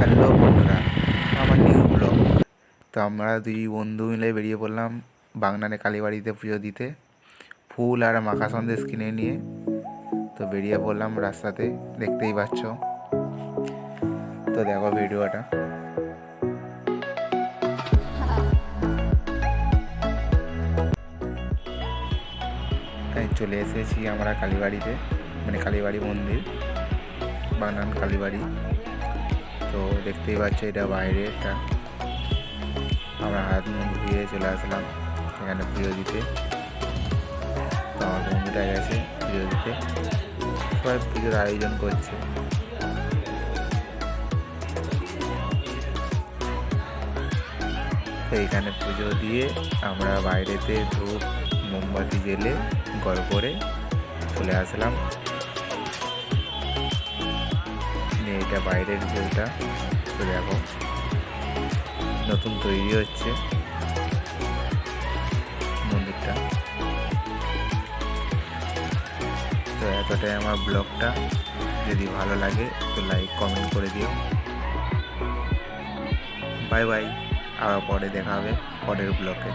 Hello বন্ধুরা, আমার new blog. তো আমরা দুই বন্ধু মিলে বেরিয়ে পড়লাম বাগনানে কালীবাড়িতে পুজো দিতে, ফুল আর মাখা সন্দেশ কিনে নিয়ে। তো বেরিয়ে পড়লাম রাস্তাতে, দেখতেই পাচ্ছ। তো দেখো ভিডিওটা। চলে এসেছি আমরা কালীবাড়িতে, মানে কালীবাড়ি মন্দির, বাগনান কালীবাড়ি। তো দেখতেই পাচ্ছ এটা বাইরেটা। আমরা হাত মুখ ধুয়ে চলে আসলাম এখানে পুজো দিতে। তো আমার বন্ধুটা গেছে পুজো দিতে, সবাই পুজোর আয়োজন করছে। তো এইখানে পুজো দিয়ে আমরা বাইরেতে ধূপ মোমবাতি জ্বেলে গড় করে চলে আসলাম। এটা বাইরের ভিউটা। তো দেখো নতুন তৈরি হচ্ছে মন্দিরটা। তো এতটাই আমার ব্লগটা, যদি ভালো লাগে তো লাইক কমেন্ট করে দিও। বাই বাই, আবার পরে দেখা হবে পরের ব্লগে।